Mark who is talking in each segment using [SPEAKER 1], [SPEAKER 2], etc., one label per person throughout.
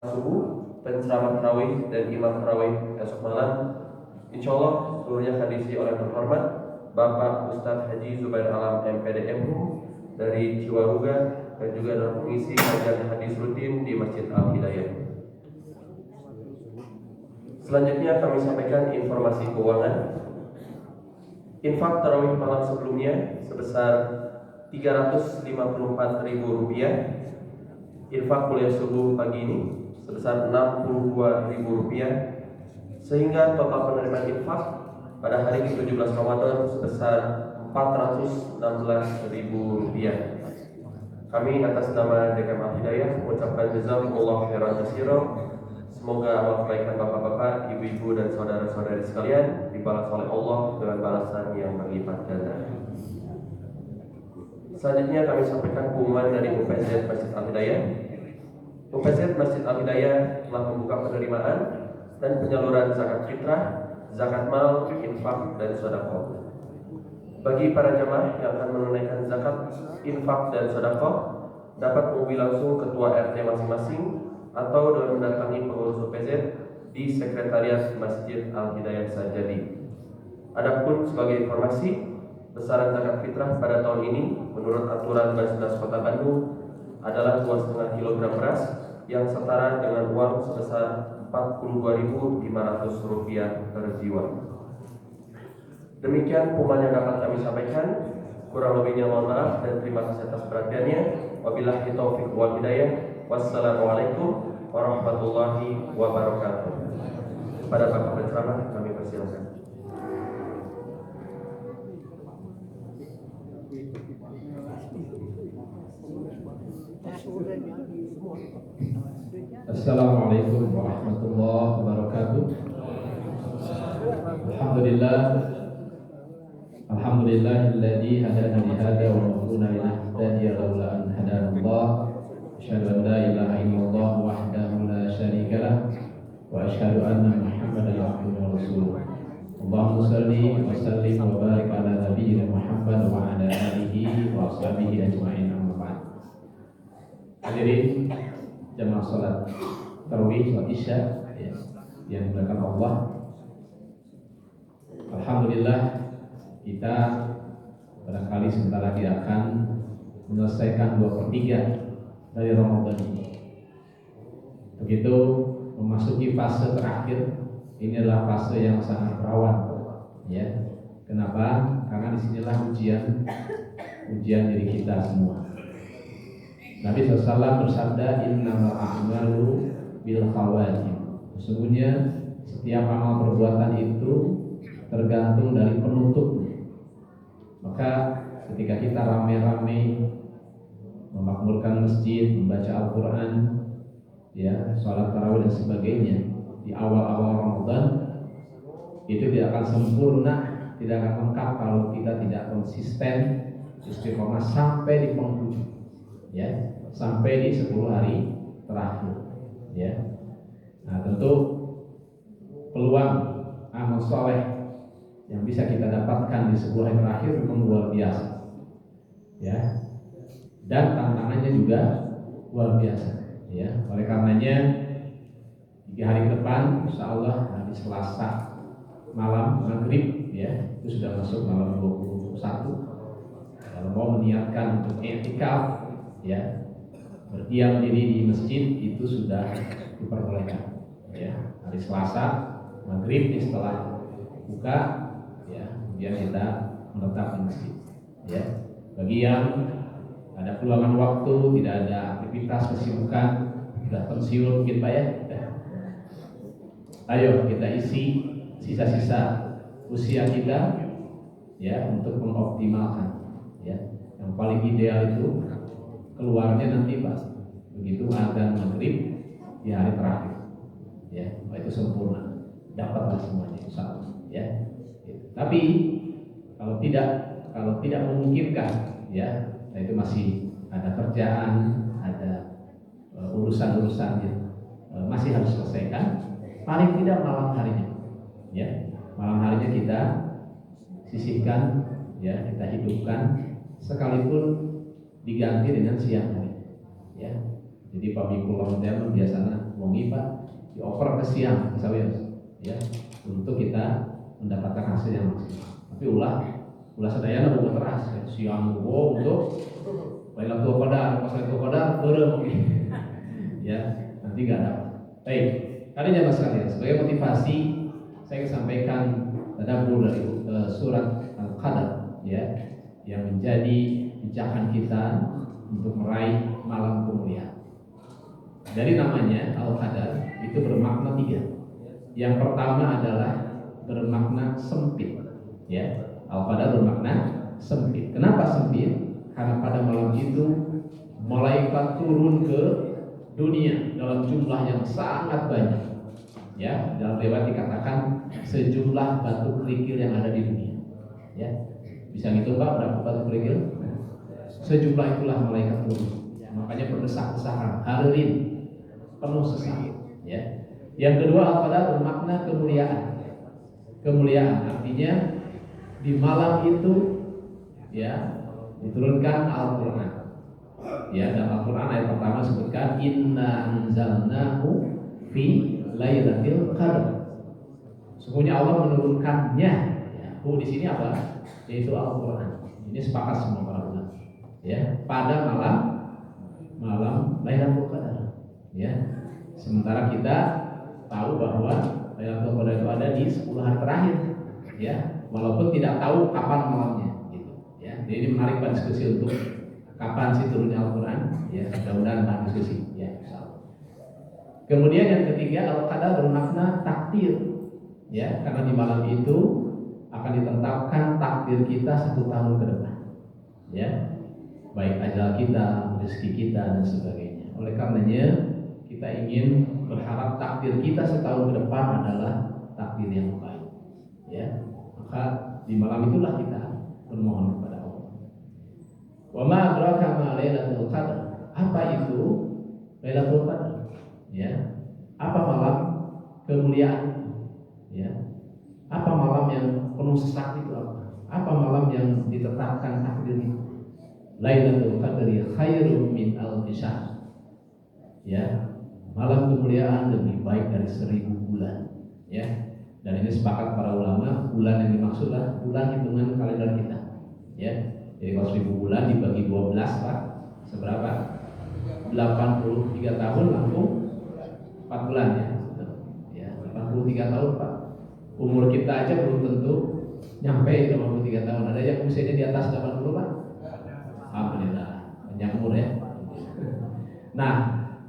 [SPEAKER 1] subuh, penceramah tarawih dan imam tarawih esok malam. Insya Allah seluruhnya akan diisi oleh terhormat Bapak Ustadz Haji Zubair Alam MPDMU dari Ciwaruga dan juga adalah pengisi kajian hadis rutin di Masjid Al Hidayah. Selanjutnya kami sampaikan informasi keuangan. Infak tarawih malam sebelumnya sebesar Rp354.000. Infak kuliah subuh pagi ini sebesar Rp62.000, sehingga total penerimaan infak pada hari ke-17 Ramadan sebesar Rp416.000. Kami atas nama DKM Al Hidayah mengucapkan jazakumullah khairan katsiran. Semoga amal kebaikan bapak-bapak, ibu-ibu dan saudara-saudari sekalian dibalas oleh Allah dengan balasan yang berlipat ganda. Selanjutnya kami sampaikan pengumuman dari UPZ Masjid Al Hidayah. UPZ Masjid Al Hidayah telah membuka penerimaan dan penyaluran zakat fitrah, zakat mal, infak dan sedekah. Bagi para jamaah yang akan menunaikan zakat, infak dan sedekah dapat menghubungi langsung ketua RT masing-masing atau dengan mendatangi pengurus UPZ di sekretariat Masjid Al Hidayah Sajadi. Adapun sebagai informasi, besaran zakat fitrah pada tahun ini menurut aturan Basnas Kota Bandung adalah 2,5 kg beras yang setara dengan uang sebesar Rp42.500 per jiwa. Demikian pengumuman yang dapat kami sampaikan. Kurang lebihnya mohon maaf dan terima kasih atas perhatiannya. Wabillahi taufiq wal hidayah. Wassalamualaikum warahmatullahi wabarakatuh. Pada Bapak penceramah kami persilakan.
[SPEAKER 2] Assalamualaikum warahmatullahi wabarakatuh. Alhamdulillahilladzi hadana li hadza wa ma kunna linahtadiya laula an hadana Allah. Asyhadu an la ilaha illallah wahdahu la syarika lah wa asyhadu anna Muhammadan abduhu wa rasuluh. Allahumma shalli wa sallim wa barik ala nabiyyina Muhammad wa ala alihi wa ashabihi ajma'in. Amma ba'd. Hadirin jamaah salat tarawih salat isya yang dimuliakan Allah. Alhamdulillah kita barangkali sebentar lagi akan menyelesaikan 2/3 dari Ramadan ini. Begitu memasuki fase terakhir, ini adalah fase yang sangat rawan, ya. Kenapa? Karena disinilah ujian diri kita semua. Nabi SAW bersabda, innamal a'malu bil khawatim. Sesungguhnya setiap amal perbuatan itu tergantung dari penutupnya. Maka ketika kita rame-rame memakmurkan masjid, membaca Al-Quran, ya, sholat tarawih dan sebagainya di awal-awal Ramadan, itu tidak akan sempurna, tidak akan lengkap kalau kita tidak konsisten istiqomah sampai di penghujung, ya, sampai di 10 hari terakhir, ya. Nah, tentu peluang amal soleh yang bisa kita dapatkan di 10 hari terakhir memang luar biasa, ya, dan tantangannya juga luar biasa, ya. Oleh karenanya 3 hari ke depan, insya Allah hari Selasa malam maghrib, ya, itu sudah masuk malam 21. Kalau mau meniatkan untuk i'tikaf, ya, berdiam diri di masjid, itu sudah diperbolehkan, ya. Hari Selasa maghrib setelah buka, ya, kemudian kita menetap di masjid, ya. Bagi yang ada peluangan waktu, tidak ada aktivitas kesibukan, sudah pensiun mungkin Pak, ya. Ayo kita isi sisa-sisa usia kita, ya, untuk mengoptimalkan, ya. Yang paling ideal itu keluarnya nanti Pak, begitu adzan maghrib di hari terakhir, ya, itu sempurna, dapatlah semuanya insya Allah, ya. Tapi kalau tidak memungkinkan, ya, nah itu masih ada kerjaan, ada urusan-urusan yang masih harus selesaikan. Paling tidak malam harinya, ya, malam harinya kita sisihkan, ya, kita hidupkan, sekalipun diganti dengan siang hari, ya. Jadi pamikul lawan biasanya wong dioper ke siang misalnya, ya, untuk kita mendapatkan hasil yang maksimal. Tapi ulah sadayana boga teras, ya. Siang boga untuk Lailatul Qadar, pas Lailatul Qadar mungkin, ya, nanti nggak dapat. Baik, kalian jamaah sekalian, sebagai motivasi saya sampaikan tadabbur dari surat Al-Qadar, ya, yang menjadi pijakan kita untuk meraih malam kemuliaan. Dari namanya Al-Qadar itu bermakna 3. Yang pertama adalah bermakna sempit, ya. Al-Qadar bermakna sempit. Kenapa sempit? Karena pada malam itu malaikat turun ke dunia dalam jumlah yang sangat banyak. Ya, dalam riwayat dikatakan sejumlah batu kerikil yang ada di dunia. Ya, bisa ngitung Pak berapa batu kerikil? Sejumlah itulah malaikat turun. Ya, makanya berdesak-desakan, hadirin penuh sesak. Ya. Yang kedua, Al-Qadar bermakna kemuliaan. Kemuliaan artinya di malam itu, ya, diturunkan Al-Quran. Ya, dalam Al-Quran ayat pertama sebutkan inna anzalnahu fi lailatul qadar. Sesungguhnya Allah menurunkannya. Ya, di sini apa? Yaitu Al-Quran. Ini sepakat semua para ulama. Ya, pada malam Lailatul Qadar. Ya. Sementara kita tahu bahwa Lailatul Qadar itu ada di 10 hari terakhir. Ya, walaupun tidak tahu kapan malamnya. Jadi ini menarik Pak diskusi untuk kapan sih turunnya Al-Quran, ya, mudah-mudahan Pak diskusi, ya. Kemudian yang ketiga, Al-Qadar bermakna takdir, ya, karena di malam itu akan ditetapkan takdir kita 1 tahun ke depan, ya, baik ajal kita, rezeki kita dan sebagainya. Oleh karenanya kita ingin berharap takdir kita setahun ke depan adalah takdir yang baik, ya. Maka di malam itulah kita bermohon kepada Allah. Wa ma adraka ma Lailatul Qadar. Apa itu Lailatul Qadar? Ya. Apa malam kemuliaan? Ya. Apa malam yang penuh sesak itu apa? Apa malam yang ditetapkan takdir itu? Lailatul Qadri khairum min alfi syahr. Ya. Malam kemuliaan lebih baik dari 1000 bulan. Ya. Dan ini sepakat para ulama, bulan yang dimaksudlah bulan hitungan kalender kita. Ya. Jadi kalau 1000 bulan dibagi 12 Pak, seberapa? 83 tahun langsung 4 bulan, ya. Ya, 83 tahun Pak. Umur kita aja belum tentu nyampe 83 tahun. Ada yang usianya di atas 80 Pak? Alhamdulillah, panjang umur ya. Nah,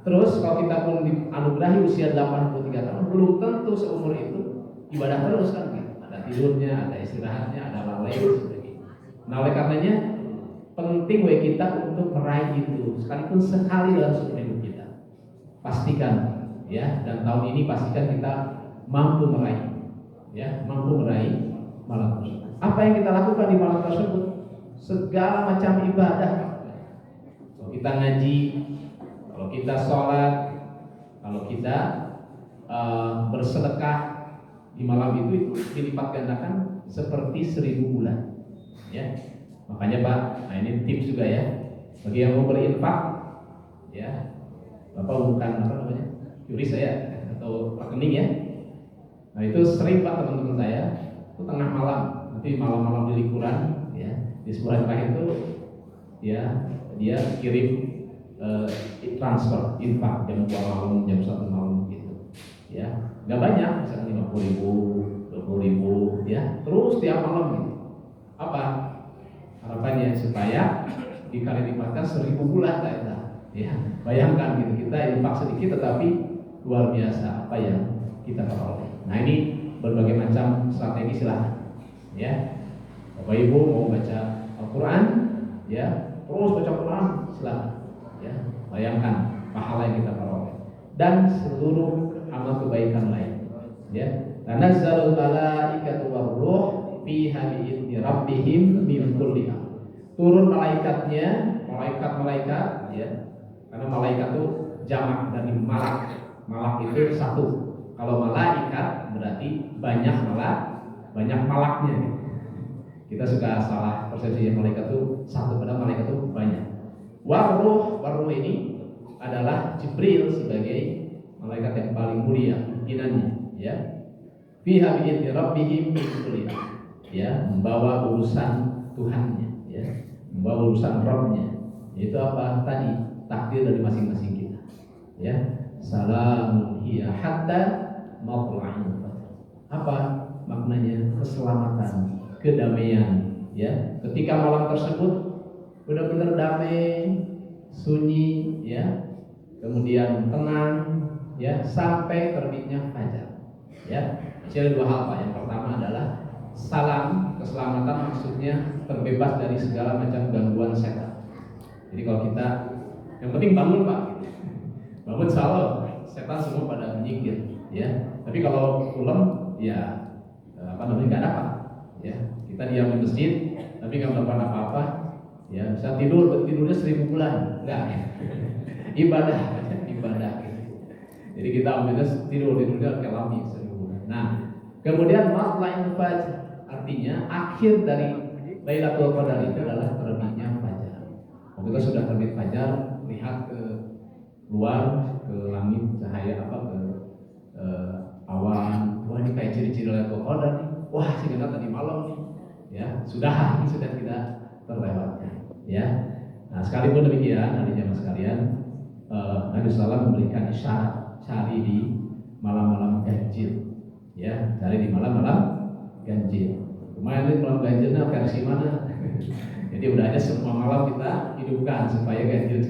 [SPEAKER 2] terus kalau kita pun dianugerahi usia 83 tahun, belum tentu seumur itu ibadah terus kan, gitu. Ada tidurnya, ada istirahatnya, ada lalai dan sebagainya. Nah, oleh karenanya penting bagi kita untuk meraih itu, sekalipun sekali dalam seumur hidup kita. Pastikan, ya, dan tahun ini pastikan kita mampu meraih, ya, mampu meraih malam tersebut. Apa yang kita lakukan di malam tersebut? Segala macam ibadah. Kalau kita ngaji, kalau kita sholat, kalau kita bersedekah di malam itu dilipat gandakan seperti 1000 bulan. Ya, makanya Pak, nah ini tips juga ya, bagi yang mau berinfak, ya, Bapak bukan apa namanya, curi saya atau rekening ya. Nah itu sering Pak teman-teman saya, itu tengah malam, nanti malam-malam di liburan, ya, di sebulan terakhir itu, ya, dia kirim transfer infak jam 2 malam, jam 1 malam gitu, ya, nggak banyak, misalnya 50.000, 20.000, ya, terus tiap malam gitu. Apa harapannya? Supaya dikali lipatkan 1000 bulan ya. Bayangkan gitu, kita infak sedikit tetapi luar biasa apa yang kita peroleh. Nah ini berbagai macam strategi silahkan, ya. Bapak Ibu mau baca Al-Quran, ya, terus baca Quran silahkan, ya. Bayangkan pahala yang kita peroleh dan seluruh amal kebaikan lain, ya. Tanazzalul malaikatu warruh fiha bi'izni rabbihim min kulli amr. Turun malaikatnya, malaikat-malaikat, ya. Karena malaikat itu jamak dari malak. Malak itu satu. Kalau malaikat berarti banyak malaknya. Kita suka salah persepsi malaikat itu satu, padahal malaikat itu banyak. Warruh ini adalah Jibril sebagai malaikat yang paling mulia kemungkinannya, ya. Fiha bi'idni rabbihim min kulli amr, ya, membawa urusan Tuhannya, ya, membawa urusan Rabbnya, yaitu apa tadi takdir dari masing-masing kita, ya. Salamun hiya hatta matla'il fajr. Apa maknanya? Keselamatan, kedamaian, ya. Ketika malam tersebut benar-benar damai, sunyi, ya, kemudian tenang, ya, sampai terbitnya fajar, ya. Jadi ada dua hal, Pak. Yang pertama adalah salam, keselamatan maksudnya terbebas dari segala macam gangguan setan. Jadi kalau kita, yang penting bangun, Pak, bangun salam, setan semua pada menyingkir, ya. Tapi kalau pulang, ya nggak dapat, ya. Kita diam di masjid, tapi nggak melakukan apa-apa, ya. Bisa tidurnya 1000 bulan, enggak. Ibadah. Jadi kita ambilnya tidurnya kelami 1000 bulan. Nah, kemudian matla'il fajr, artinya akhir dari Lailatul Qadar itu adalah terbitnya fajar. Kalau kita sudah terbit fajar, lihat ke luar, ke langit, cahaya ke awan. Wah, ini kayak ciri-ciri Lailatul Qadar nih. Wah, sehingga tadi malam nih, ya sudah tidak terlewatkan, ya. Nah, sekalipun demikian, hari jamaah sekalian, Nabi SAW memberikan isyarat, cari di malam-malam ganjil, ya, cari di malam-malam ganjil. Kemarin ini malam ganjilnya versi mana? Jadi udah aja semua malam kita hidupkan supaya ganjil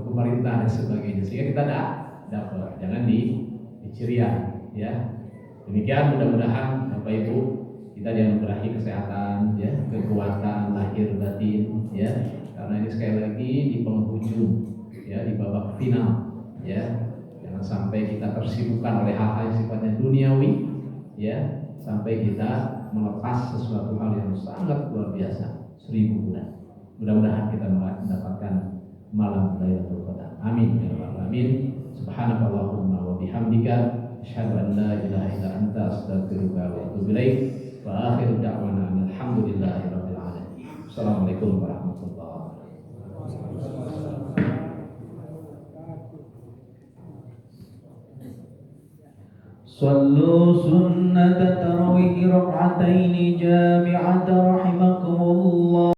[SPEAKER 2] pemerintah dan sebagainya, sehingga kita dapat, jangan dicirian, ya. Demikian, mudah-mudahan Bapak Ibu kita dianugerahi kesehatan, ya, kekuatan lahir batin, ya, karena ini sekali lagi di penghujung, ya, di babak final, ya. Jangan sampai kita tersibukkan oleh hal-hal yang sifatnya duniawi, ya, sampai kita melepas sesuatu hal yang sangat luar biasa 1000 bulan. Mudah-mudahan kita mendapatkan malam Lailatul Qadar. Amin ya rabbal alamin. Subhanakallahumma wa bihamdika asyhadu an la ilaha illa anta astaghfiruka wa atubu ilaik. Wa akhiru da'wana alhamdulillahi rabbil alamin. Assalamualaikum warahmatullahi wabarakatuh.
[SPEAKER 3] صلوا سنة ترويح ركعتين جامعة رحمكم الله.